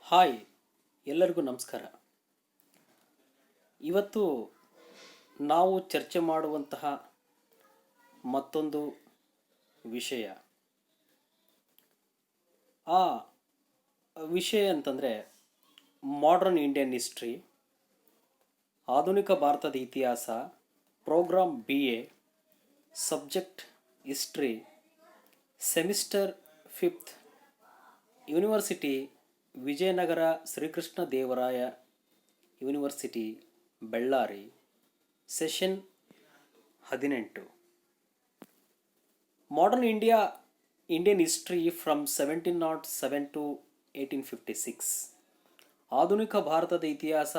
Hi, ಎಲ್ಲರಿಗೂ ನಮಸ್ಕಾರ. ಇವತ್ತು ನಾವು ಚರ್ಚೆ ಮಾಡುವಂತಹ ಮತ್ತೊಂದು ವಿಷಯ, ಆ ವಿಷಯ ಅಂತಂದರೆ ಮಾಡರ್ನ್ ಇಂಡಿಯನ್ ಹಿಸ್ಟ್ರಿ, ಆಧುನಿಕ ಭಾರತದ ಇತಿಹಾಸ, programme BA, subject history, semester 5th, university Vijayanagara Srikrishna Devaraya university Bellary, session 18. Modern Indian history from 1707 to 1856. ಆಧುನಿಕ ಭಾರತದ ಇತಿಹಾಸ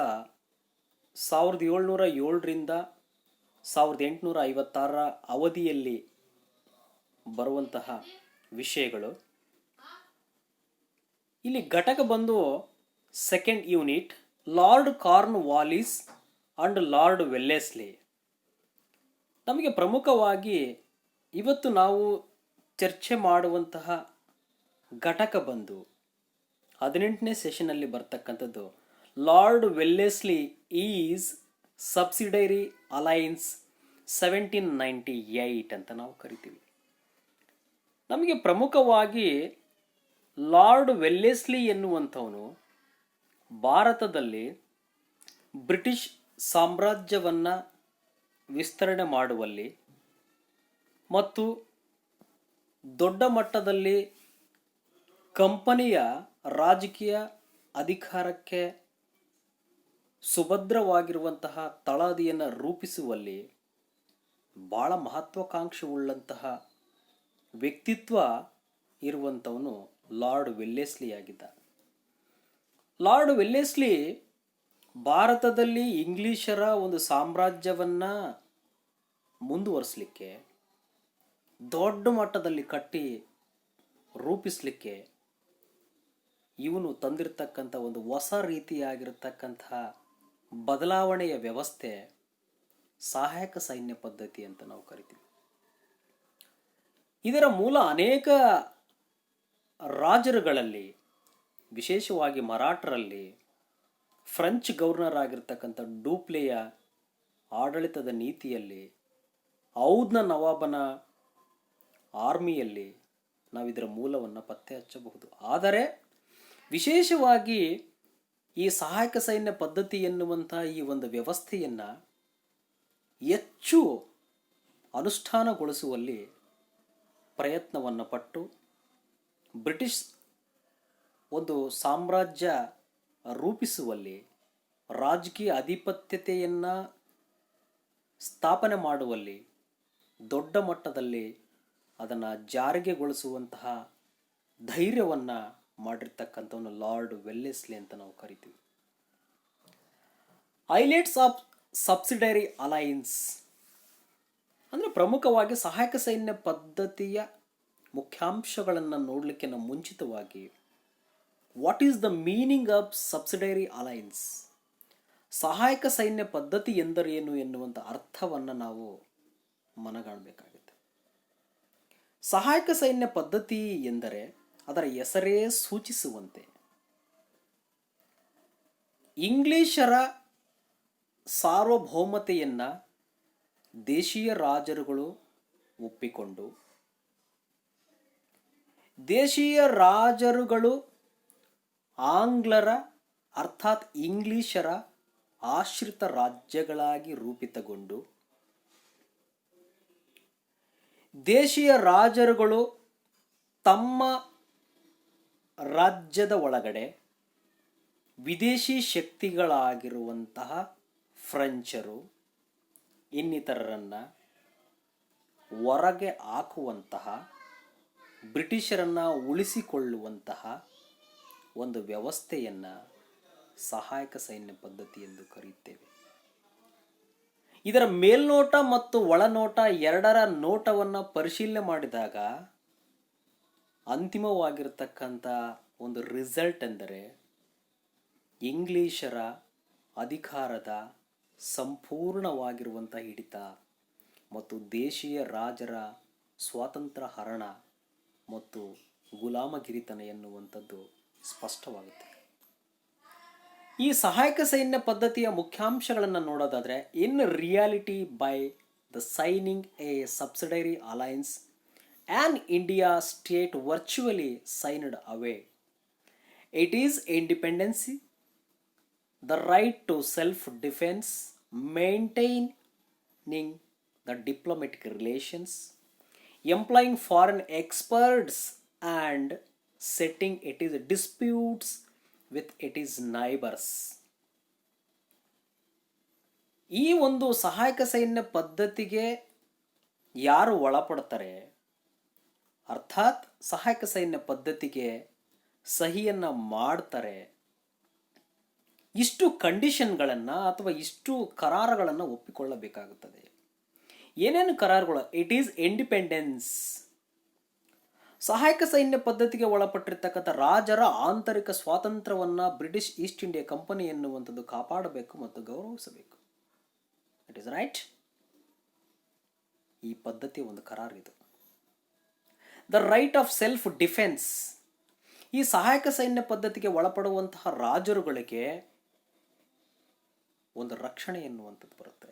1707ರಿಂದ 1856 ಅವಧಿಯಲ್ಲಿ ಬರುವಂತಹ ವಿಷಯಗಳು. ಇಲ್ಲಿ ಘಟಕ ಬಂದು second unit, lord corn Wallis and lord Wellesley. ನಮಗೆ ಪ್ರಮುಖವಾಗಿ ಇವತ್ತು ನಾವು ಚರ್ಚೆ ಮಾಡುವಂತಹ ಘಟಕ ಬಂದು 18ನೇ ಸೆಷನಲ್ಲಿ ಬರ್ತಕ್ಕಂಥದ್ದು Lord Wellesley is subsidiary alliance 1798 ಅಂತ ನಾವು ಕರಿತೀವಿ. ನಮಗೆ ಪ್ರಮುಖವಾಗಿ ಲಾರ್ಡ್ ವೆಲ್ಲೆಸ್ಲಿ ಎನ್ನುವಂಥವನು ಭಾರತದಲ್ಲಿ ಬ್ರಿಟಿಷ್ ಸಾಮ್ರಾಜ್ಯವನ್ನು ವಿಸ್ತರಣೆ ಮಾಡುವಲ್ಲಿ ಮತ್ತು ದೊಡ್ಡ ಮಟ್ಟದಲ್ಲಿ ಕಂಪನಿಯ ರಾಜಕೀಯ ಅಧಿಕಾರಕ್ಕೆ ಸುಭದ್ರವಾಗಿರುವಂತಹ ತಳಹದಿಯನ್ನು ರೂಪಿಸುವಲ್ಲಿ ಭಾಳ ಮಹತ್ವಾಕಾಂಕ್ಷೆ ಉಳ್ಳಂತಹ ವ್ಯಕ್ತಿತ್ವ ಇರುವಂಥವನು ಲಾರ್ಡ್ ವೆಲ್ಲೆಸ್ಲಿ ಆಗಿದ್ದ. ಲಾರ್ಡ್ ವೆಲ್ಲೆಸ್ಲಿ ಭಾರತದಲ್ಲಿ ಇಂಗ್ಲಿಷರ ಒಂದು ಸಾಮ್ರಾಜ್ಯವನ್ನು ಮುಂದುವರಿಸಲಿಕ್ಕೆ, ದೊಡ್ಡ ಮಟ್ಟದಲ್ಲಿ ಕಟ್ಟಿ ರೂಪಿಸಲಿಕ್ಕೆ ಇವನು ತಂದಿರತಕ್ಕಂಥ ಒಂದು ಹೊಸ ರೀತಿಯಾಗಿರತಕ್ಕಂಥ ಬದಲಾವಣೆಯ ವ್ಯವಸ್ಥೆ ಸಹಾಯಕ ಸೈನ್ಯ ಪದ್ಧತಿ ಅಂತ ನಾವು ಕರಿತೀವಿ. ಇದರ ಮೂಲ ಅನೇಕ ರಾಜರುಗಳಲ್ಲಿ, ವಿಶೇಷವಾಗಿ ಮರಾಠರಲ್ಲಿ, ಫ್ರೆಂಚ್ ಗವರ್ನರ್ ಆಗಿರ್ತಕ್ಕಂಥ ಡೂಪ್ಲೆಯ ಆಡಳಿತದ ನೀತಿಯಲ್ಲಿ, ಔದ್ನ ನವಾಬನ ಆರ್ಮಿಯಲ್ಲಿ ನಾವು ಇದರ ಮೂಲವನ್ನು ಪತ್ತೆ ಹಚ್ಚಬಹುದು. ಆದರೆ ವಿಶೇಷವಾಗಿ ಈ ಸಹಾಯಕ ಸೈನ್ಯ ಪದ್ಧತಿ ಎನ್ನುವಂಥ ಈ ಒಂದು ವ್ಯವಸ್ಥೆಯನ್ನು ಹೆಚ್ಚು ಅನುಷ್ಠಾನಗೊಳಿಸುವಲ್ಲಿ ಪ್ರಯತ್ನವನ್ನು ಪಟ್ಟು ಬ್ರಿಟಿಷ್ ಒಂದು ಸಾಮ್ರಾಜ್ಯ ರೂಪಿಸುವಲ್ಲಿ, ರಾಜಕೀಯ ಅಧಿಪತ್ಯತೆಯನ್ನು ಸ್ಥಾಪನೆ ಮಾಡುವಲ್ಲಿ, ದೊಡ್ಡ ಮಟ್ಟದಲ್ಲಿ ಅದನ್ನು ಜಾರಿಗೆಗೊಳಿಸುವಂತಹ ಧೈರ್ಯವನ್ನು ಮಾಡಿರ್ತಕ್ಕಂಥವನು ಲಾರ್ಡ್ ವೆಲ್ಲೆಸ್ಲಿ ಅಂತ ನಾವು ಕರಿತೀವಿ. ಹೈಲೈಟ್ಸ್ ಆಫ್ ಸಬ್ಸಿಡರಿ ಅಲೈನ್ಸ್ ಅಂದರೆ ಪ್ರಮುಖವಾಗಿ ಸಹಾಯಕ ಸೈನ್ಯ ಪದ್ಧತಿಯ ಮುಖ್ಯಾಂಶಗಳನ್ನು ನೋಡಲಿಕ್ಕೆ ನಾವು ಮುಂಚಿತವಾಗಿ what is the meaning of subsidiary alliance, ಸಹಾಯಕ ಸೈನ್ಯ ಪದ್ಧತಿ ಎಂದರೇನು ಎನ್ನುವಂಥ ಅರ್ಥವನ್ನು ನಾವು ಮನಗಾಣಬೇಕಾಗುತ್ತೆ. ಸಹಾಯಕ ಸೈನ್ಯ ಪದ್ಧತಿ ಎಂದರೆ ಅದರ ಹೆಸರೇ ಸೂಚಿಸುವಂತೆ ಇಂಗ್ಲಿಷರ ಸಾರ್ವಭೌಮತೆಯನ್ನು ದೇಶೀಯ ರಾಜರುಗಳು ಒಪ್ಪಿಕೊಂಡು, ದೇಶೀಯ ರಾಜರುಗಳು ಆಂಗ್ಲರ ಅರ್ಥಾತ್ ಇಂಗ್ಲಿಷರ ಆಶ್ರಿತ ರಾಜ್ಯಗಳಾಗಿ ರೂಪಿತಗೊಂಡು, ದೇಶೀಯ ರಾಜರುಗಳು ತಮ್ಮ ರಾಜ್ಯದ ಒಳಗಡೆ ವಿದೇಶಿ ಶಕ್ತಿಗಳಾಗಿರುವಂತಹ ಫ್ರೆಂಚರು ಇನ್ನಿತರರನ್ನು ಹೊರಗೆ ಹಾಕುವಂತಹ, ಬ್ರಿಟಿಷರನ್ನು ಉಳಿಸಿಕೊಳ್ಳುವಂತಹ ಒಂದು ವ್ಯವಸ್ಥೆಯನ್ನು ಸಹಾಯಕ ಸೈನ್ಯ ಪದ್ಧತಿ ಎಂದು ಕರೆಯುತ್ತೇವೆ. ಇದರ ಮೇಲ್ನೋಟ ಮತ್ತು ಒಳನೋಟ ಎರಡರ ನೋಟವನ್ನು ಪರಿಶೀಲನೆ ಮಾಡಿದಾಗ ಅಂತಿಮವಾಗಿರತಕ್ಕಂಥ ಒಂದು ರಿಸಲ್ಟ್ ಎಂದರೆ ಇಂಗ್ಲಿಷರ ಅಧಿಕಾರದ ಸಂಪೂರ್ಣವಾಗಿರುವಂಥ ಹಿಡಿತ ಮತ್ತು ದೇಶೀಯ ರಾಜರ ಸ್ವಾತಂತ್ರ್ಯ ಹರಣ ಮತ್ತು ಗುಲಾಮಗಿರಿತನ ಎನ್ನುವಂಥದ್ದು ಸ್ಪಷ್ಟವಾಗುತ್ತೆ. ಈ ಸಹಾಯಕ ಸೈನ್ಯ ಪದ್ಧತಿಯ ಮುಖ್ಯಾಂಶಗಳನ್ನು ನೋಡೋದಾದ್ರೆ, in reality by the signing a subsidiary alliance on India state virtually signed away it is independency, the right to self-defense, maintaining the diplomatic relations, employing foreign experts, and setting it is disputes with its neighbors. ಈ ಒಂದು ಸಹಾಯಕ ಸೈನ್ಯ ಪದ್ಧತಿಗೆ ಯಾರು ಒಳಪಡ್ತಾರೆ, ಅರ್ಥಾತ್ ಸಹಾಯಕ ಸೈನ್ಯ ಪದ್ಧತಿಗೆ ಸಹಿಯನ್ನ ಮಾಡ್ತಾರೆ, ಇಷ್ಟು ಕಂಡೀಷನ್ಗಳನ್ನು ಅಥವಾ ಇಷ್ಟು ಕರಾರುಗಳನ್ನು ಒಪ್ಪಿಕೊಳ್ಳಬೇಕಾಗುತ್ತದೆ. ಏನೇನು ಕರಾರುಗಳು? ಇಟ್ ಈಸ್ ಇಂಡಿಪೆಂಡೆನ್ಸ್, ಸಹಾಯಕ ಸೈನ್ಯ ಪದ್ಧತಿಗೆ ಒಳಪಟ್ಟಿರ್ತಕ್ಕಂಥ ರಾಜರ ಆಂತರಿಕ ಸ್ವಾತಂತ್ರ್ಯವನ್ನು ಬ್ರಿಟಿಷ್ ಈಸ್ಟ್ ಇಂಡಿಯಾ ಕಂಪನಿ ಎನ್ನುವಂಥದ್ದು ಕಾಪಾಡಬೇಕು ಮತ್ತು ಗೌರವಿಸಬೇಕು. It is right. ಈ ಪದ್ಧತಿಯ ಒಂದು ಕರಾರು ಇದು. The right of self defence, ಈ ಸಹಾಯಕ ಸೈನ್ಯ ಪದ್ಧತಿಗೆ ಒಳಪಡುವಂತಹ ರಾಜರುಗಳಿಗೆ ಒಂದು ರಕ್ಷಣೆ ಎನ್ನುವಂಥದ್ದು ಬರುತ್ತೆ,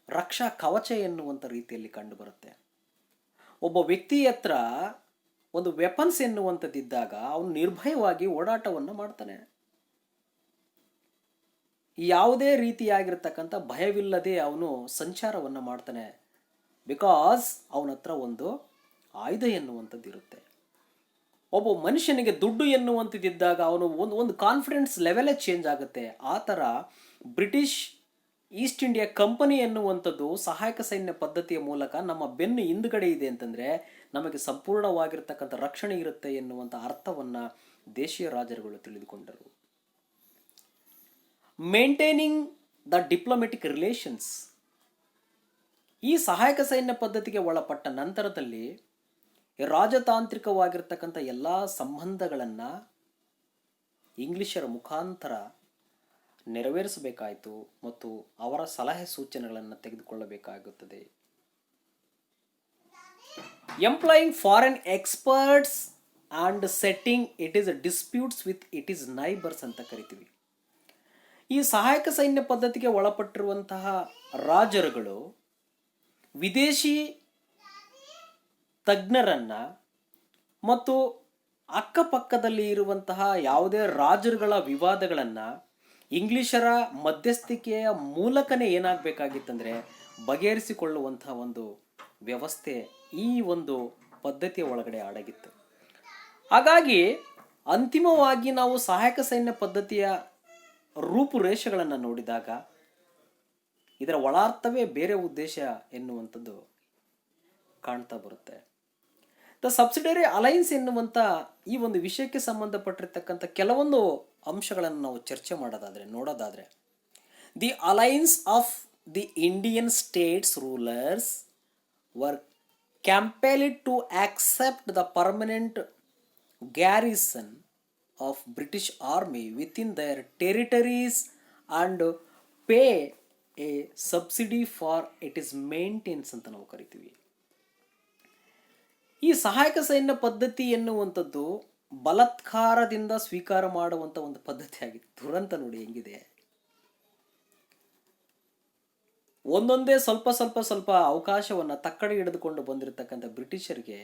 ರಕ್ಷಾ ಕವಚ ಎನ್ನುವಂಥ ರೀತಿಯಲ್ಲಿ ಕಂಡು ಬರುತ್ತೆ. ಒಬ್ಬ ವ್ಯಕ್ತಿ ಹತ್ರ ಒಂದು ವೆಪನ್ಸ್ ಎನ್ನುವಂಥದ್ದಿದ್ದಾಗ ಅವನು ನಿರ್ಭಯವಾಗಿ ಓಡಾಟವನ್ನು ಮಾಡ್ತಾನೆ, ಯಾವುದೇ ರೀತಿಯಾಗಿರ್ತಕ್ಕಂಥ ಭಯವಿಲ್ಲದೆ ಅವನು ಸಂಚಾರವನ್ನು ಮಾಡ್ತಾನೆ. ಬಿಕಾಸ್ ಅವನ ಹತ್ರ ಒಂದು ಆಯುಧ ಎನ್ನುವಂಥದ್ದು ಇರುತ್ತೆ. ಒಬ್ಬ ಮನುಷ್ಯನಿಗೆ ದುಡ್ಡು ಎನ್ನುವಂಥದ್ದಿದ್ದಾಗ ಅವನು ಒಂದು ಕಾನ್ಫಿಡೆನ್ಸ್ ಲೆವೆಲೇ ಚೇಂಜ್ ಆಗುತ್ತೆ. ಆ ಥರ ಬ್ರಿಟಿಷ್ ಈಸ್ಟ್ ಇಂಡಿಯಾ ಕಂಪನಿ ಎನ್ನುವಂಥದ್ದು ಸಹಾಯಕ ಸೈನ್ಯ ಪದ್ಧತಿಯ ಮೂಲಕ ನಮ್ಮ ಬೆನ್ನು ಹಿಂದುಗಡೆ ಇದೆ ಅಂತಂದರೆ ನಮಗೆ ಸಂಪೂರ್ಣವಾಗಿರ್ತಕ್ಕಂಥ ರಕ್ಷಣೆ ಇರುತ್ತೆ ಎನ್ನುವಂಥ ಅರ್ಥವನ್ನು ದೇಶೀಯ ರಾಜರುಗಳು ತಿಳಿದುಕೊಂಡರು. ಮೇಂಟೈನಿಂಗ್ ದ ಡಿಪ್ಲೊಮೆಟಿಕ್ ರಿಲೇಷನ್ಸ್, ಈ ಸಹಾಯಕ ಸೈನ್ಯ ಪದ್ಧತಿಗೆ ಒಳಪಟ್ಟ ನಂತರದಲ್ಲಿ ರಾಜತಾಂತ್ರಿಕವಾಗಿರ್ತಕ್ಕಂಥ ಎಲ್ಲ ಸಂಬಂಧಗಳನ್ನು ಇಂಗ್ಲಿಷರ ಮುಖಾಂತರ ನೆರವೇರಿಸಬೇಕಾಯಿತು ಮತ್ತು ಅವರ ಸಲಹೆ ಸೂಚನೆಗಳನ್ನು ತೆಗೆದುಕೊಳ್ಳಬೇಕಾಗುತ್ತದೆ. Employing foreign experts and setting it is disputes with it is neighbours ಅಂತ ಕರಿತೀವಿ. ಈ ಸಹಾಯಕ ಸೈನ್ಯ ಪದ್ಧತಿಗೆ ಒಳಪಟ್ಟಿರುವಂತಹ ರಾಜರುಗಳು ವಿದೇಶಿ ತಜ್ಞರನ್ನ ಮತ್ತು ಅಕ್ಕಪಕ್ಕದಲ್ಲಿ ಇರುವಂತಹ ಯಾವುದೇ ರಾಜರುಗಳ ವಿವಾದಗಳನ್ನು ಇಂಗ್ಲಿಷರ ಮಧ್ಯಸ್ಥಿಕೆಯ ಮೂಲಕನೇ ಏನಾಗಬೇಕಾಗಿತ್ತಂದರೆ ಬಗೆಹರಿಸಿಕೊಳ್ಳುವಂತಹ ಒಂದು ವ್ಯವಸ್ಥೆ ಈ ಒಂದು ಪದ್ಧತಿಯ ಒಳಗಡೆ ಅಡಗಿತ್ತು. ಹಾಗಾಗಿ ಅಂತಿಮವಾಗಿ ನಾವು ಸಹಾಯಕ ಸೈನ್ಯ ಪದ್ಧತಿಯ ರೂಪುರೇಷೆಗಳನ್ನು ನೋಡಿದಾಗ ಇದರ ಒಳಾರ್ಥವೇ ಬೇರೆ ಉದ್ದೇಶ ಎನ್ನುವಂಥದ್ದು ಕಾಣ್ತಾ ಬರುತ್ತೆ. ದ ಸಬ್ಸಿಡರಿ ಅಲೈನ್ಸ್ ಎನ್ನುವಂಥ ಈ ಒಂದು ವಿಷಯಕ್ಕೆ ಸಂಬಂಧಪಟ್ಟಿರ್ತಕ್ಕಂಥ ಕೆಲವೊಂದು ಅಂಶಗಳನ್ನು ನಾವು ಚರ್ಚೆ ನೋಡೋದಾದರೆ the alliance of the Indian states rulers were compelled to accept the permanent garrison of British Army within their territories and pay a subsidy for its maintenance ಅಂತ ನಾವು ಕರಿತೀವಿ. ಈ ಸಹಾಯಕ ಸೈನ್ಯ ಪದ್ಧತಿ ಎನ್ನುವಂಥದ್ದು ಬಲಾತ್ಕಾರದಿಂದ ಸ್ವೀಕಾರ ಮಾಡುವಂಥ ಒಂದು ಪದ್ಧತಿ ಆಗಿತ್ತು. ದುರಂತ ನೋಡಿ ಹೆಂಗಿದೆ. ಒಂದೊಂದೇ ಸ್ವಲ್ಪ ಅವಕಾಶವನ್ನು ತಕ್ಕಡಿ ಹಿಡಿದುಕೊಂಡು ಬಂದಿರತಕ್ಕಂಥ ಬ್ರಿಟಿಷರಿಗೆ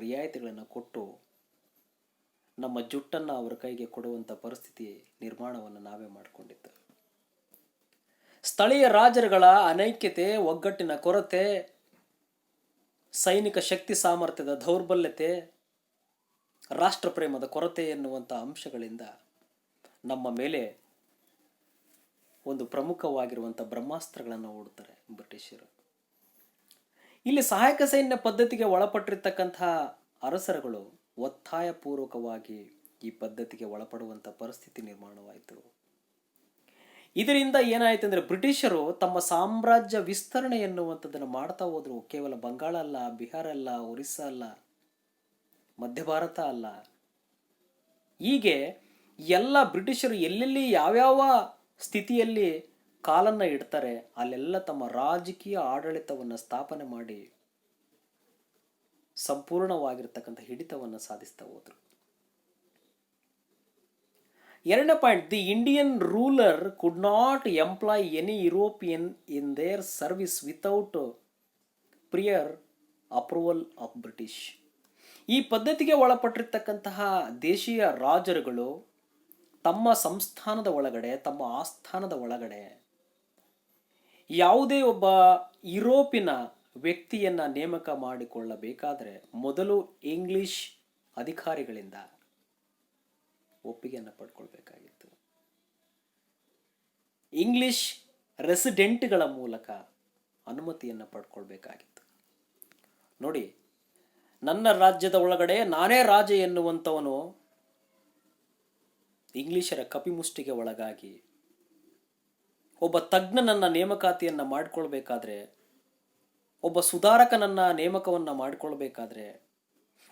ರಿಯಾಯಿತಿಗಳನ್ನು ಕೊಟ್ಟು ನಮ್ಮ ಜುಟ್ಟನ್ನು ಅವರ ಕೈಗೆ ಕೊಡುವಂಥ ಪರಿಸ್ಥಿತಿ ನಿರ್ಮಾಣವನ್ನು ನಾವೇ ಮಾಡಿಕೊಂಡಿದ್ದು. ಸ್ಥಳೀಯ ರಾಜರುಗಳ ಅನೈಕ್ಯತೆ, ಒಗ್ಗಟ್ಟಿನ ಕೊರತೆ, ಸೈನಿಕ ಶಕ್ತಿ ಸಾಮರ್ಥ್ಯದ ದೌರ್ಬಲ್ಯತೆ, ರಾಷ್ಟ್ರ ಪ್ರೇಮದ ಕೊರತೆ ಎನ್ನುವಂಥ ಅಂಶಗಳಿಂದ ನಮ್ಮ ಮೇಲೆ ಒಂದು ಪ್ರಮುಖವಾಗಿರುವಂಥ ಬ್ರಹ್ಮಾಸ್ತ್ರಗಳನ್ನು ಹೂಡ್ತಾರೆ ಬ್ರಿಟಿಷರು. ಇಲ್ಲಿ ಸಹಾಯಕ ಸೈನ್ಯ ಪದ್ಧತಿಗೆ ಒಳಪಟ್ಟಿರ್ತಕ್ಕಂಥ ಅರಸರುಗಳು ಒತ್ತಾಯಪೂರ್ವಕವಾಗಿ ಈ ಪದ್ಧತಿಗೆ ಒಳಪಡುವಂಥ ಪರಿಸ್ಥಿತಿ ನಿರ್ಮಾಣವಾಯಿತು. ಇದರಿಂದ ಏನಾಯಿತು ಅಂದರೆ ಬ್ರಿಟಿಷರು ತಮ್ಮ ಸಾಮ್ರಾಜ್ಯ ವಿಸ್ತರಣೆ ಎನ್ನುವಂಥದ್ದನ್ನು ಮಾಡ್ತಾ ಹೋದ್ರು. ಕೇವಲ ಬಂಗಾಳ ಅಲ್ಲ, ಬಿಹಾರ ಅಲ್ಲ, ಒರಿಸ್ಸಾ ಅಲ್ಲ, ಮಧ್ಯ ಭಾರತ ಅಲ್ಲ, ಹೀಗೆ ಎಲ್ಲ ಬ್ರಿಟಿಷರು ಎಲ್ಲೆಲ್ಲಿ ಯಾವ್ಯಾವ ಸ್ಥಿತಿಯಲ್ಲಿ ಕಾಲನ್ನು ಇಡ್ತಾರೆ ಅಲ್ಲೆಲ್ಲ ತಮ್ಮ ರಾಜಕೀಯ ಆಡಳಿತವನ್ನು ಸ್ಥಾಪನೆ ಮಾಡಿ ಸಂಪೂರ್ಣವಾಗಿರ್ತಕ್ಕಂಥ ಹಿಡಿತವನ್ನು ಸಾಧಿಸ್ತಾ ಹೋದ್ರು. ಎರಡನೇ point, the Indian ruler could not employ any European in their service without prior approval of British. ಈ ಪದ್ಧತಿಗೆ ಒಳಪಟ್ಟಿರ್ತಕ್ಕಂತಹ ದೇಶೀಯ ರಾಜರುಗಳು ತಮ್ಮ ಸಂಸ್ಥಾನದ ಒಳಗಡೆ, ತಮ್ಮ ಆಸ್ಥಾನದ ಒಳಗಡೆ ಯಾವುದೇ ಒಬ್ಬ ಯುರೋಪಿನ ವ್ಯಕ್ತಿಯನ್ನ ನೇಮಕ ಮಾಡಿಕೊಳ್ಳಬೇಕಾದರೆ ಮೊದಲು ಇಂಗ್ಲಿಷ್ ಅಧಿಕಾರಿಗಳಿಂದ ಒಪ್ಪಿಗೆಯನ್ನು ಪಡ್ಕೊಳ್ಬೇಕಾಗಿತ್ತು. ಇಂಗ್ಲಿಷ್ ರೆಸಿಡೆಂಟ್ಗಳ ಮೂಲಕ ಅನುಮತಿಯನ್ನು ಪಡ್ಕೊಳ್ಬೇಕಾಗಿತ್ತು. ನೋಡಿ, ನನ್ನ ರಾಜ್ಯದ ಒಳಗಡೆ ನಾನೇ ರಾಜ ಎನ್ನುವಂಥವನು ಇಂಗ್ಲಿಷರ ಕಪಿಮುಷ್ಟಿಗೆ ಒಳಗಾಗಿ ಒಬ್ಬ ತಜ್ಞನನ್ನ ನೇಮಕಾತಿಯನ್ನು ಮಾಡಿಕೊಳ್ಬೇಕಾದ್ರೆ, ಒಬ್ಬ ಸುಧಾರಕನನ್ನ ನೇಮಕವನ್ನು ಮಾಡಿಕೊಳ್ಬೇಕಾದ್ರೆ,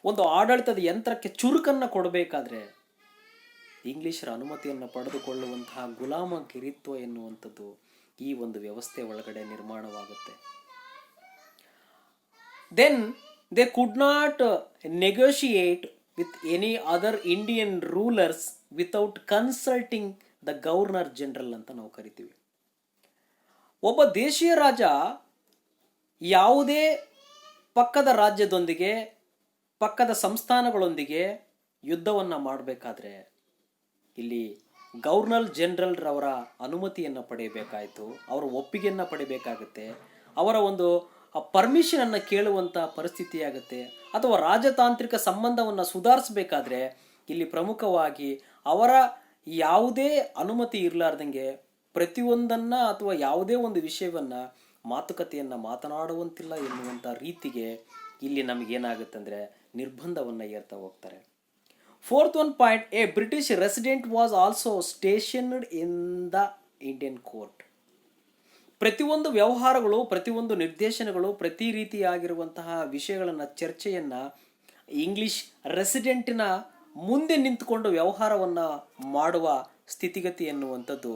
ಒಂದು ಆಡಳಿತದ ಯಂತ್ರಕ್ಕೆ ಚುರುಕನ್ನು ಕೊಡಬೇಕಾದ್ರೆ ಇಂಗ್ಲಿಷರ ಅನುಮತಿಯನ್ನು ಪಡೆದುಕೊಳ್ಳುವಂತಹ ಗುಲಾಮಗಿರಿತ್ವ ಎನ್ನುವಂಥದ್ದು ಈ ಒಂದು ವ್ಯವಸ್ಥೆ ಒಳಗಡೆ ನಿರ್ಮಾಣವಾಗುತ್ತೆ. Then they could not negotiate with any other Indian rulers without consulting the governor general ಅಂತ ನಾವು ಕರಿತೀವಿ. ಒಬ್ಬ ದೇಶೀಯ ರಾಜ ಯಾವುದೇ ಪಕ್ಕದ ರಾಜ್ಯದೊಂದಿಗೆ, ಪಕ್ಕದ ಸಂಸ್ಥಾನಗಳೊಂದಿಗೆ ಯುದ್ಧವನ್ನು ಮಾಡಬೇಕಾದ್ರೆ ಇಲ್ಲಿ ಗವರ್ನರ್ ಜನರಲ್ ರವರ ಅನುಮತಿಯನ್ನು ಪಡೆಯಬೇಕಾಯಿತು, ಅವರ ಒಪ್ಪಿಗೆಯನ್ನು ಪಡೆಯಬೇಕಾಗುತ್ತೆ, ಅವರ ಒಂದು ಪರ್ಮಿಷನ್ ಅನ್ನು ಕೇಳುವಂಥ ಪರಿಸ್ಥಿತಿ ಆಗುತ್ತೆ. ಅಥವಾ ರಾಜತಾಂತ್ರಿಕ ಸಂಬಂಧವನ್ನು ಸುಧಾರಿಸಬೇಕಾದ್ರೆ ಇಲ್ಲಿ ಪ್ರಮುಖವಾಗಿ ಅವರ ಯಾವುದೇ ಅನುಮತಿ ಇರಲಾರ್ದಂಗೆ ಪ್ರತಿಯೊಂದನ್ನು ಅಥವಾ ಯಾವುದೇ ಒಂದು ವಿಷಯವನ್ನು ಮಾತುಕತೆಯನ್ನು ಮಾತನಾಡುವಂತಿಲ್ಲ ಎನ್ನುವಂಥ ರೀತಿಗೆ ಇಲ್ಲಿ ನಮಗೇನಾಗುತ್ತೆ ಅಂದರೆ ನಿರ್ಬಂಧವನ್ನು ಏರ್ತಾ ಹೋಗ್ತಾರೆ. Fourth one point, a British resident was also stationed in the Indian court. ಪ್ರತಿಯೊಂದು ವ್ಯವಹಾರಗಳು, ಪ್ರತಿಯೊಂದು ನಿರ್ದೇಶನಗಳು, ಪ್ರತಿ ರೀತಿಯಾಗಿರುವಂತಹ ವಿಷಯಗಳನ್ನು ಚರ್ಚೆಯನ್ನು ಇಂಗ್ಲಿಷ್ ರೆಸಿಡೆಂಟಿನ ಮುಂದೆ ನಿಂತುಕೊಂಡು ವ್ಯವಹಾರವನ್ನು ಮಾಡುವ ಸ್ಥಿತಿಗತಿ ಎನ್ನುವಂಥದ್ದು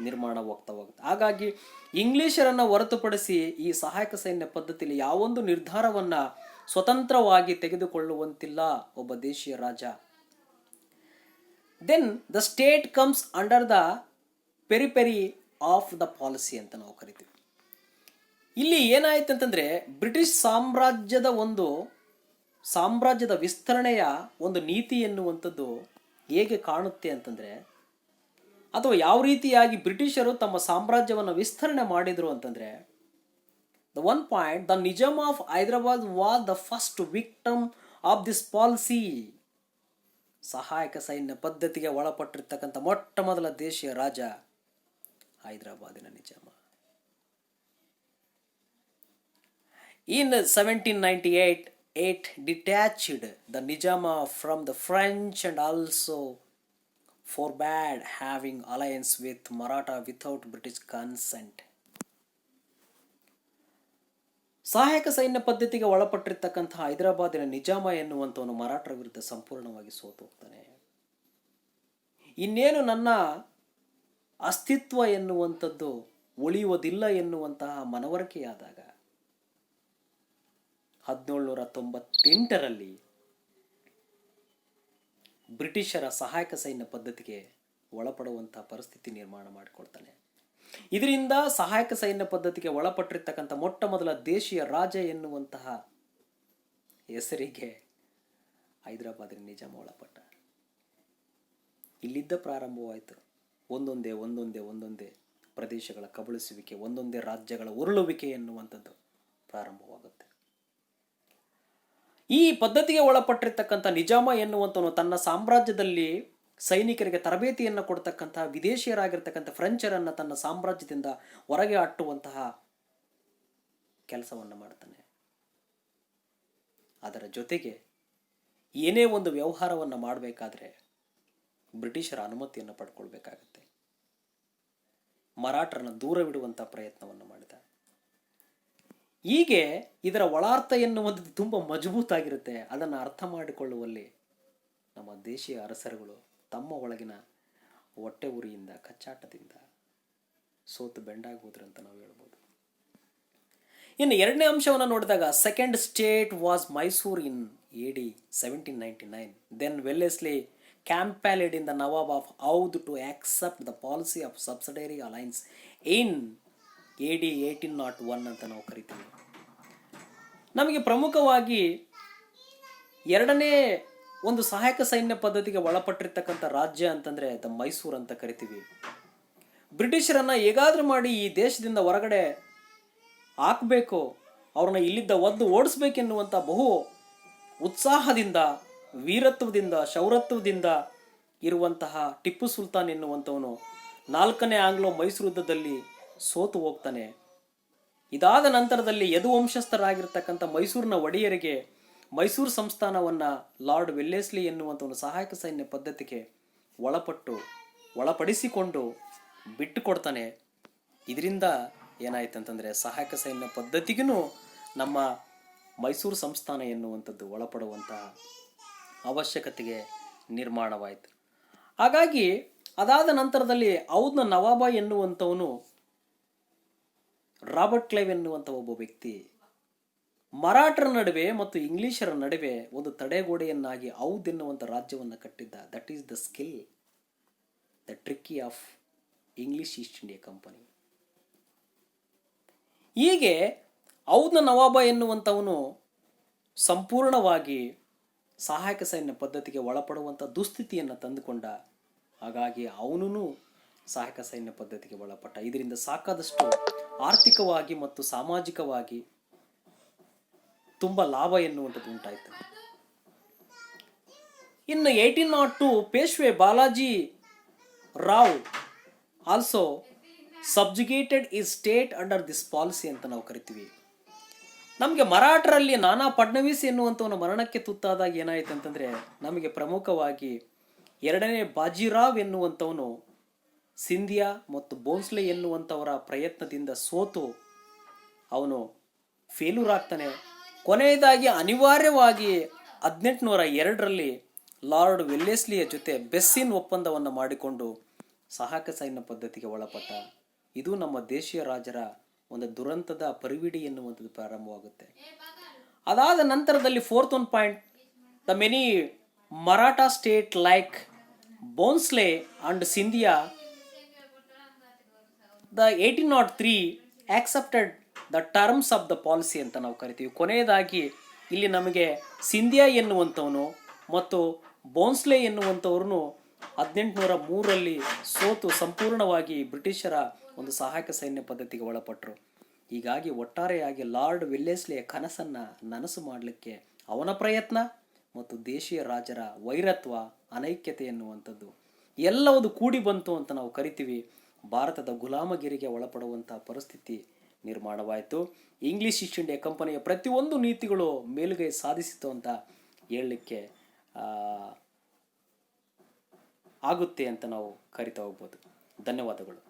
ನಿರ್ಮಾಣವಾಗ್ತಾ ಹೋಗುತ್ತೆ. ಹಾಗಾಗಿ ಇಂಗ್ಲಿಷರನ್ನು ಹೊರತುಪಡಿಸಿ ಈ ಸಹಾಯಕ ಸೈನ್ಯ ಪದ್ಧತಿಯಲ್ಲಿ ಯಾವೊಂದು ನಿರ್ಧಾರವನ್ನು ಸ್ವತಂತ್ರವಾಗಿ ತೆಗೆದುಕೊಳ್ಳುವಂತಿಲ್ಲ ಒಬ್ಬ ದೇಶೀಯ ರಾಜ. Then the state comes under the periphery of the policy ಅಂತ ನಾವು ಕರಿತೀವಿ. ಇಲ್ಲಿ ಏನಾಯ್ತು ಅಂತಂದ್ರೆ, ಬ್ರಿಟಿಷ್ ಸಾಮ್ರಾಜ್ಯದ ವಿಸ್ತರಣೆಯ ಒಂದು ನೀತಿ ಎನ್ನುವಂಥದ್ದು ಹೇಗೆ ಕಾಣುತ್ತೆ ಅಂತಂದ್ರೆ, ಅಥವಾ ಯಾವ ರೀತಿಯಾಗಿ ಬ್ರಿಟಿಷರು ತಮ್ಮ ಸಾಮ್ರಾಜ್ಯವನ್ನು ವಿಸ್ತರಣೆ ಮಾಡಿದ್ರು ಅಂತಂದ್ರೆ, the one point, the Nizam of Hyderabad was the first victim of this policy. ಸಹಾಯಕ ಸೈನ್ಯ ಪದ್ಧತಿಗೆ ಒಳಪಟ್ಟಿರ್ತಕ್ಕಂಥ ಮೊಟ್ಟ ಮೊದಲ ದೇಶೀಯ ರಾಜ ಹೈದರಾಬಾದಿನ ನಿಜಾಮ. ಇನ್ 1798 it detached the Nizama from the French and also forbade having alliance with Maratha without British consent. ಸಹಾಯಕ ಸೈನ್ಯ ಪದ್ಧತಿಗೆ ಒಳಪಟ್ಟಿರ್ತಕ್ಕಂಥ ಹೈದರಾಬಾದಿನ ನಿಜಾಮ ಎನ್ನುವಂಥವನು ಮರಾಠರ ವಿರುದ್ಧ ಸಂಪೂರ್ಣವಾಗಿ ಸೋತು ಹೋಗ್ತಾನೆ. ಇನ್ನೇನು ನನ್ನ ಅಸ್ತಿತ್ವ ಎನ್ನುವಂಥದ್ದು ಉಳಿಯುವುದಿಲ್ಲ ಎನ್ನುವಂತಹ ಮನವರಿಕೆಯಾದಾಗ 1798ರಲ್ಲಿ ಬ್ರಿಟಿಷರ ಸಹಾಯಕ ಸೈನ್ಯ ಪದ್ಧತಿಗೆ ಒಳಪಡುವಂತಹ ಪರಿಸ್ಥಿತಿ ನಿರ್ಮಾಣ ಮಾಡಿಕೊಳ್ತಾನೆ. ಇದರಿಂದ ಸಹಾಯಕ ಸೈನ್ಯ ಪದ್ಧತಿಗೆ ಒಳಪಟ್ಟಿರ್ತಕ್ಕಂಥ ಮೊಟ್ಟ ಮೊದಲ ದೇಶೀಯ ರಾಜ ಎನ್ನುವಂತಹ ಹೆಸರಿಗೆ ಹೈದರಾಬಾದಿನ ನಿಜಾಮ ಒಳಪಟ್ಟ. ಇಲ್ಲಿದ್ದ ಪ್ರಾರಂಭವಾಯಿತು ಒಂದೊಂದೇ ಪ್ರದೇಶಗಳ ಕಬಳಿಸುವಿಕೆ, ಒಂದೊಂದೇ ರಾಜ್ಯಗಳ ಉರುಳುವಿಕೆ ಎನ್ನುವಂಥದ್ದು ಪ್ರಾರಂಭವಾಗುತ್ತೆ. ಈ ಪದ್ಧತಿಗೆ ಒಳಪಟ್ಟಿರ್ತಕ್ಕಂಥ ನಿಜಾಮ ಎನ್ನುವಂಥವನು ತನ್ನ ಸಾಮ್ರಾಜ್ಯದಲ್ಲಿ ಸೈನಿಕರಿಗೆ ತರಬೇತಿಯನ್ನು ಕೊಡ್ತಕ್ಕಂತಹ ವಿದೇಶಿಯರಾಗಿರ್ತಕ್ಕಂಥ ಫ್ರೆಂಚರನ್ನು ತನ್ನ ಸಾಮ್ರಾಜ್ಯದಿಂದ ಹೊರಗೆ ಅಟ್ಟುವಂತಹ ಕೆಲಸವನ್ನು ಮಾಡ್ತಾನೆ. ಅದರ ಜೊತೆಗೆ ಏನೇ ಒಂದು ವ್ಯವಹಾರವನ್ನು ಮಾಡಬೇಕಾದ್ರೆ ಬ್ರಿಟಿಷರ ಅನುಮತಿಯನ್ನು ಪಡ್ಕೊಳ್ಬೇಕಾಗತ್ತೆ. ಮರಾಠರನ್ನು ದೂರವಿಡುವಂಥ ಪ್ರಯತ್ನವನ್ನು ಮಾಡಿದ. ಹೀಗೆ ಇದರ ಒಳಾರ್ಥ ಎನ್ನುವಂಥದ್ದು ತುಂಬ ಮಜಬೂತಾಗಿರುತ್ತೆ. ಅದನ್ನು ಅರ್ಥ ಮಾಡಿಕೊಳ್ಳುವಲ್ಲಿ ನಮ್ಮ ದೇಶೀಯ ಅರಸರುಗಳು ತಮ್ಮ ಒಳಗಿನ ಹೊಟ್ಟೆ ಉರಿಯಿಂದ, ಕಚ್ಚಾಟದಿಂದ ಸೋತು ಬೆಂಡಾಗೋದ್ರು ಅಂತ ನಾವು ಹೇಳ್ಬೋದು. ಇನ್ನು ಎರಡನೇ ಅಂಶವನ್ನು ನೋಡಿದಾಗ, second state was Mysore in AD 1799. Then Wellesley compelled in the Nawab of Oudh to accept the policy of subsidiary alliance in AD 1801 ಅಂತ ನಾವು ಕರಿತೀವಿ. ನಮಗೆ ಪ್ರಮುಖವಾಗಿ ಎರಡನೇ ಒಂದು ಸಹಾಯಕ ಸೈನ್ಯ ಪದ್ಧತಿಗೆ ಒಳಪಟ್ಟಿರ್ತಕ್ಕಂಥ ರಾಜ್ಯ ಅಂತಂದರೆ ದ ಮೈಸೂರು ಅಂತ ಕರಿತೀವಿ. ಬ್ರಿಟಿಷರನ್ನು ಹೇಗಾದರೂ ಮಾಡಿ ಈ ದೇಶದಿಂದ ಹೊರಗಡೆ ಹಾಕಬೇಕು, ಅವ್ರನ್ನ ಇಲ್ಲಿದ್ದ ಒದ್ದು ಓಡಿಸ್ಬೇಕೆನ್ನುವಂಥ ಬಹು ಉತ್ಸಾಹದಿಂದ, ವೀರತ್ವದಿಂದ, ಶೌರತ್ವದಿಂದ ಇರುವಂತಹ ಟಿಪ್ಪು ಸುಲ್ತಾನ್ ಎನ್ನುವಂಥವನು 4ನೇ ಆಂಗ್ಲೋ ಮೈಸೂರು ಯುದ್ಧದಲ್ಲಿ ಸೋತು ಹೋಗ್ತಾನೆ. ಇದಾದ ನಂತರದಲ್ಲಿ ಯದುವಂಶಸ್ಥರಾಗಿರ್ತಕ್ಕಂಥ ಮೈಸೂರಿನ ಒಡೆಯರಿಗೆ ಮೈಸೂರು ಸಂಸ್ಥಾನವನ್ನು ಲಾರ್ಡ್ ವೆಲ್ಲೆಸ್ಲಿ ಎನ್ನುವಂಥವನು ಸಹಾಯಕ ಸೈನ್ಯ ಪದ್ಧತಿಗೆ ಒಳಪಡಿಸಿಕೊಂಡು ಬಿಟ್ಟು ಕೊಡ್ತಾನೆ. ಇದರಿಂದ ಏನಾಯ್ತು ಅಂತಂದರೆ ಸಹಾಯಕ ಸೈನ್ಯ ಪದ್ಧತಿಗೂ ನಮ್ಮ ಮೈಸೂರು ಸಂಸ್ಥಾನ ಎನ್ನುವಂಥದ್ದು ಒಳಪಡುವಂತಹ ಅವಶ್ಯಕತೆಗೆ ನಿರ್ಮಾಣವಾಯಿತು. ಹಾಗಾಗಿ ಅದಾದ ನಂತರದಲ್ಲಿ ಔಧ್ನ ನವಾಬ ಎನ್ನುವಂಥವನು ರಾಬರ್ಟ್ ಕ್ಲೈವ್ ಎನ್ನುವಂಥ ಒಬ್ಬ ವ್ಯಕ್ತಿ ಮರಾಠರ ನಡುವೆ ಮತ್ತು ಇಂಗ್ಲಿಷರ ನಡುವೆ ಒಂದು ತಡೆಗೋಡೆಯನ್ನಾಗಿ ಔಧ್ ಎನ್ನುವಂಥ ರಾಜ್ಯವನ್ನು ಕಟ್ಟಿದ್ದ. That is the skill, the tricky of English East India company. ಹೀಗೆ ಔಧ್ನ ನವಾಬ ಎನ್ನುವಂಥವನು ಸಂಪೂರ್ಣವಾಗಿ ಸಹಾಯಕ ಸೈನ್ಯ ಪದ್ಧತಿಗೆ ಒಳಪಡುವಂಥ ದುಸ್ಥಿತಿಯನ್ನು ತಂದುಕೊಂಡ. ಹಾಗಾಗಿ ಅವನೂ ಸಹಾಯಕ ಸೈನ್ಯ ಪದ್ಧತಿಗೆ ಒಳಪಟ್ಟ. ಇದರಿಂದ ಸಾಕಾದಷ್ಟು ಆರ್ಥಿಕವಾಗಿ ಮತ್ತು ಸಾಮಾಜಿಕವಾಗಿ ತುಂಬ ಲಾಭ ಎನ್ನುವಂಥದ್ದು ಉಂಟಾಯಿತು. ಇನ್ನು 1802 ಪೇಶ್ವೆ ಬಾಲಾಜಿ ರಾವ್ ಆಲ್ಸೋ ಸಬ್ಜುಗೇಟೆಡ್ ಈ ಸ್ಟೇಟ್ ಅಂಡರ್ ದಿಸ್ ಪಾಲಿಸಿ ಅಂತ ನಾವು ಕರಿತೀವಿ. ನಮಗೆ ಮರಾಠರಲ್ಲಿ ನಾನಾ ಫಡ್ನವೀಸ್ ಎನ್ನುವಂಥವನ ಮರಣಕ್ಕೆ ತುತ್ತಾದಾಗ ಏನಾಯಿತು ಅಂತಂದರೆ, ನಮಗೆ ಪ್ರಮುಖವಾಗಿ 2ನೇ ಬಾಜಿರಾವ್ ಎನ್ನುವಂಥವನು ಸಿಂಧಿಯಾ ಮತ್ತು ಬೋನ್ಸ್ಲೆ ಎನ್ನುವಂಥವರ ಪ್ರಯತ್ನದಿಂದ ಸೋತು ಅವನು ಫೇಲ್ಯೂರ್ ಆಗ್ತಾನೆ. ಕೊನೆಯದಾಗಿ ಅನಿವಾರ್ಯವಾಗಿ 1802ರಲ್ಲಿ ಲಾರ್ಡ್ ವೆಲ್ಲೆಸ್ಲಿಯ ಜೊತೆ ಬೆಸ್ಸಿನ್ ಒಪ್ಪಂದವನ್ನು ಮಾಡಿಕೊಂಡು ಸಹಾಯಕ ಸೈನ್ಯ ಪದ್ಧತಿಗೆ ಒಳಪಟ್ಟ. ಇದು ನಮ್ಮ ದೇಶೀಯ ರಾಜರ ಒಂದು ದುರಂತದ ಪರಿವಿಡಿ ಎನ್ನುವಂಥದ್ದು ಪ್ರಾರಂಭವಾಗುತ್ತೆ. ಅದಾದ ನಂತರದಲ್ಲಿ fourth one point, the many Maratha state like Bhonsle and Scindia the 1803 accepted the terms of the policy ಅಂತ ನಾವು ಕರಿತೀವಿ. ಕೊನೆಯದಾಗಿ ಇಲ್ಲಿ ನಮಗೆ ಸಿಂಧಿಯಾ ಎನ್ನುವಂಥವನು ಮತ್ತು ಬೋನ್ಸ್ಲೆ ಎನ್ನುವಂಥವ್ರನ್ನು 1803ರಲ್ಲಿ ಸೋತು ಸಂಪೂರ್ಣವಾಗಿ ಬ್ರಿಟಿಷರ ಒಂದು ಸಹಾಯಕ ಸೈನ್ಯ ಪದ್ಧತಿಗೆ ಒಳಪಟ್ಟರು. ಹೀಗಾಗಿ ಒಟ್ಟಾರೆಯಾಗಿ ಲಾರ್ಡ್ ವೆಲ್ಲೆಸ್ಲಿಯ ಕನಸನ್ನು ನನಸು ಮಾಡಲಿಕ್ಕೆ ಅವನ ಪ್ರಯತ್ನ ಮತ್ತು ದೇಶೀಯ ರಾಜರ ವೈರತ್ವ, ಅನೈಕ್ಯತೆ ಎನ್ನುವಂಥದ್ದು ಎಲ್ಲವೂ ಕೂಡಿ ಬಂತು ಅಂತ ನಾವು ಕರಿತೀವಿ. ಭಾರತದ ಗುಲಾಮಗಿರಿಗೆ ಒಳಪಡುವಂಥ ಪರಿಸ್ಥಿತಿ ನಿರ್ಮಾಣವಾಯಿತು. ಇಂಗ್ಲಿಷ್ ಈಸ್ಟ್ ಇಂಡಿಯಾ ಕಂಪನಿಯ ಪ್ರತಿಯೊಂದು ನೀತಿಗಳು ಮೇಲುಗೈ ಸಾಧಿಸಿತು ಅಂತ ಹೇಳಲಿಕ್ಕೆ ಆಗುತ್ತೆ ಅಂತ ನಾವು ಕರಿತಾ ಹೋಗ್ಬೋದು. ಧನ್ಯವಾದಗಳು.